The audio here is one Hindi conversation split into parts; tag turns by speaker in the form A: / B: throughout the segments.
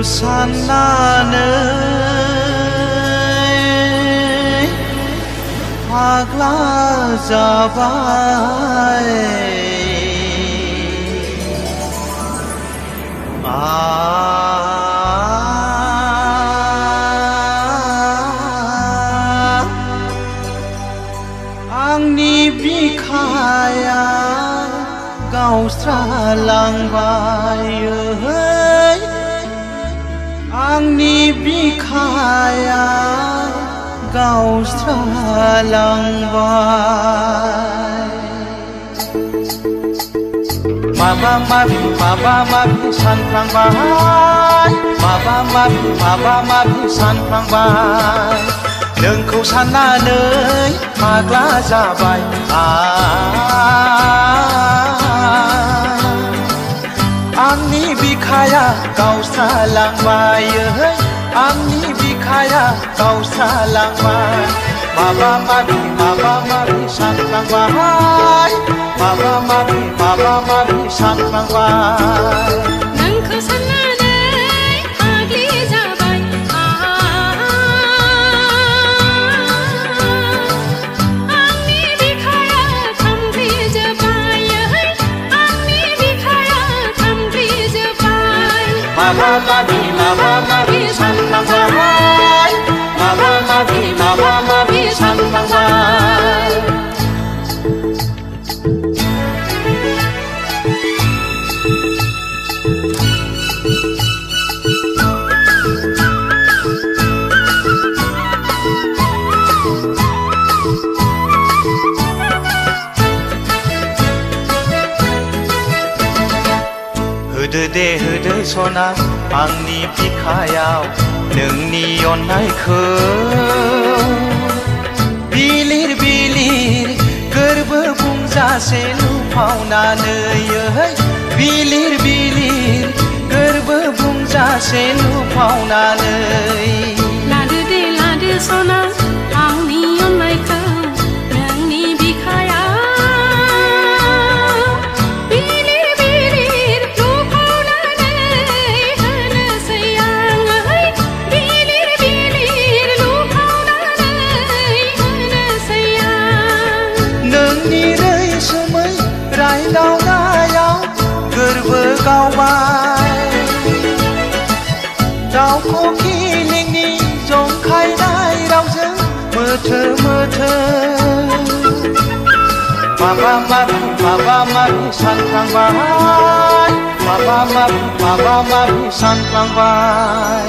A: साननानै फाग्ला जाबाय आंनि बिखाया गावस्रालांबाय आंनि बिखाया गावस्रालांबाय माबा माबि सानफ्लांबाय माबा माबि सानफ्लांबाय नोंखौ साननानै फाग्ला जाबाय आंनि बिखाया गावस्रालांबाय आंनि बिखाया गावस्रालांबाय माबा माबि सानफ्लांबाय माबा माबि सानफ्लांबाय
B: नोंखौ साननानै फाग्लि जाबाय आंनि बिखाया खामग्लिजोब्बाय आंनि बिखाया खामग्लिजोब्बाय
A: माबा माबि सानफ्लांबाय माबा माबि सानफ्लांबाय होदो सना आंनि बिखायाव नोंनि अननायखौ बिलिर बिलिर गोरबो बुंजासे लुफावनानै बिलिर बिलिर गोरबो बुंजासे लुफावनानै
B: लादो सना आंनि अननायखौ नोंनि बिखायाव
A: रायदावनायाव गोरबो गावबाय दाउखौ खिलिंनि जंखायनाय रावजों मोथो माबा माबि सानफ्लांबाय माबा माबि सानफ्लांबाय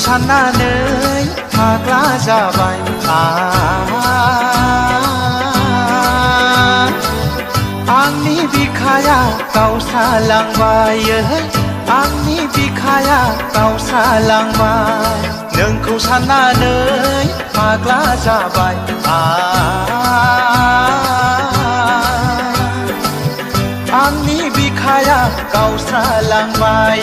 A: साननानै फाग्ला जाबाय आंनि बिखाया गावस्रालांबाय आंनि बिखाया गावस्रालांबाय नोंखौ साननानै फाग्ला जाबाय आंनि बिखाया गावस्रालांबाय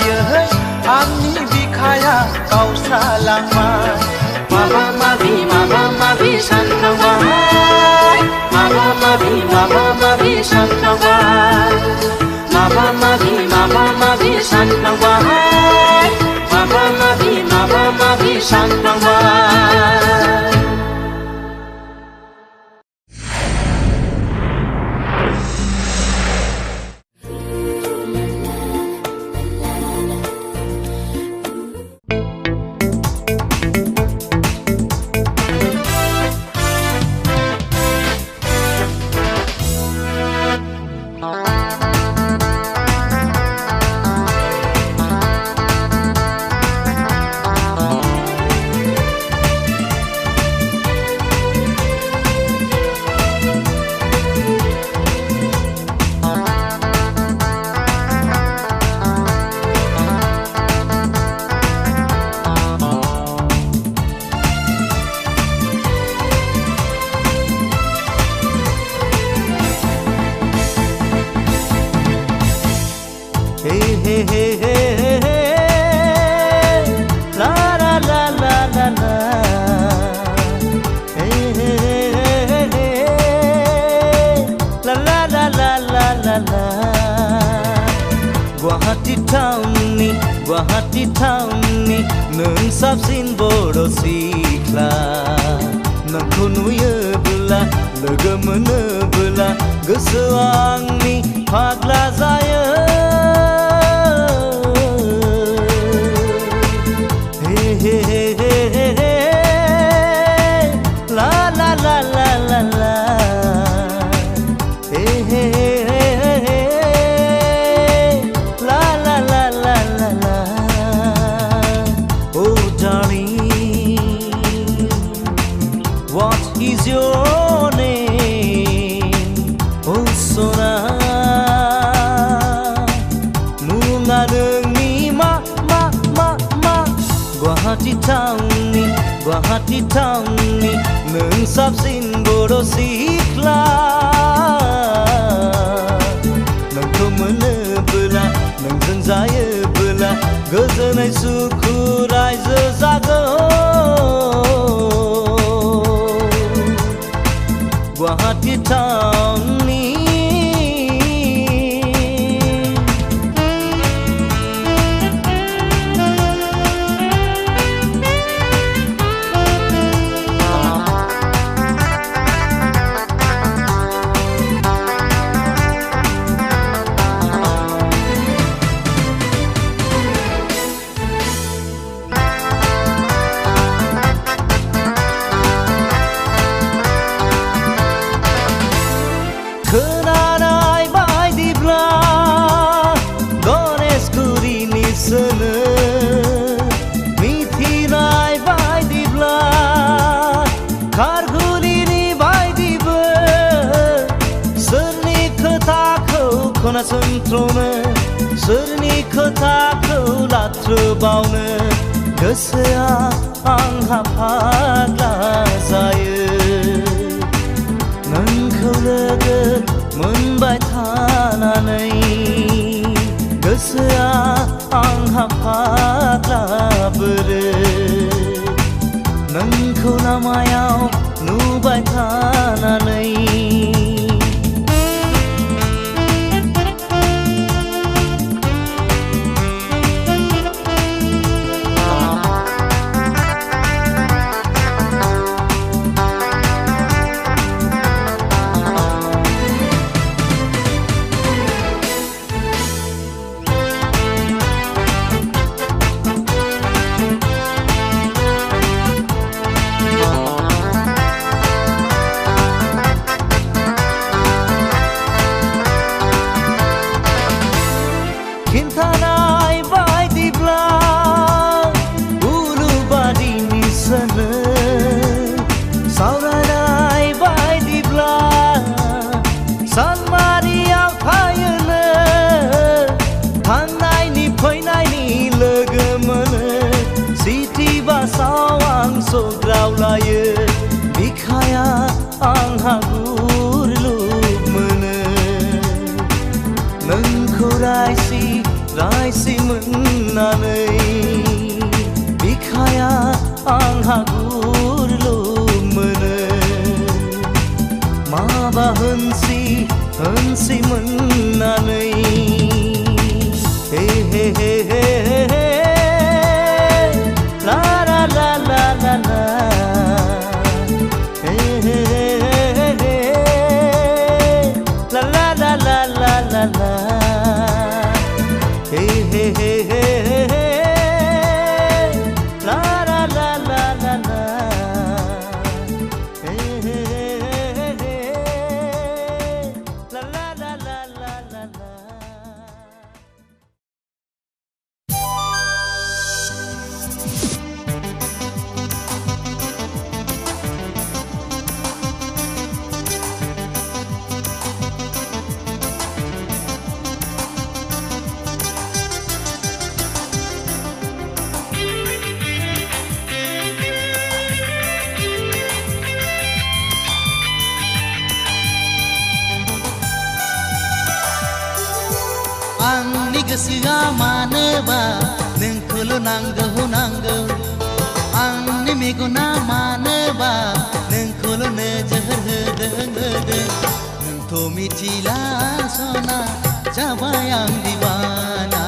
A: आंनि बिखाया गावस्रालांबाय माबा माबि सानफ्लांबाय माबा माबि सानफ्लांबाय माबा माबि सानफ्लांबाय माबा माबि सानफ्लांबाय
C: गुवाहाटी टाउननि नों साबसिन बर' सिख्ला नोंखौ नुयोब्ला लोगो मोनोब्ला गोसोआ आंनि फाग्ला जायो हे हे हे हे हे ला ला ला ला ला ला हे हे हे ला ला ला ला ला ला Oh darling, what is your name? Oh Sona Munga nोंनि मा गुवाहाटी टाउननि नों साबसिन बर' सिख्ला नोंखौ मोनोब्ला नोंजों जायोब्ला गोजोनै सुखु रायजो जागोन गुवाहाटी टाउननि खोनानाय बायदिब्ला गणेशगुरिनि सोनो मिथिनाय बायदिब्ला खारघुलिनि बायदिबो सोरनि खोथाखौ खोनासंथ्र'नो सोरनि खोथाखौ लाथ्रोबावनो गोसोआ आंहा फाग्ला जायो नोंखौ लोगो मोनबाय थानानै गोसोआ आंहा फाग्ला बोरो नोंखौ लामायाव नुबाय थानानै खिन्थानाय बायदिब्ला उलुबारिनि सोनो सावरायनाय बायदिब्ला सानमारियाव थायोनो थांनायनि फैनायनि लोगो मोनो सिटि बासाव आं सौग्रावलायो बिखाया आंहा गुरलुब मोनो नोंखौ रायसि मोननानै बिखाया आंहा गुरलुब मोनो माबा होनसि मोननानै हे हे हे हे हे ला ला ला ला ला ला हे हे हे हे ला ला ला ला ला ला ला हे हे हे हे हे ला ला ला ला ला ला हे हे हे हे ला ला ला ला ला ला ला आंनि गोसोआ मानोबा नोंखौल' नांगौ आंनि मेगना मानोबा नोंखौल' नोजोर होदों नोंथ' मिथिला सना जाबाय आं दिवाना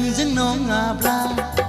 C: नोंजों नङाब्ला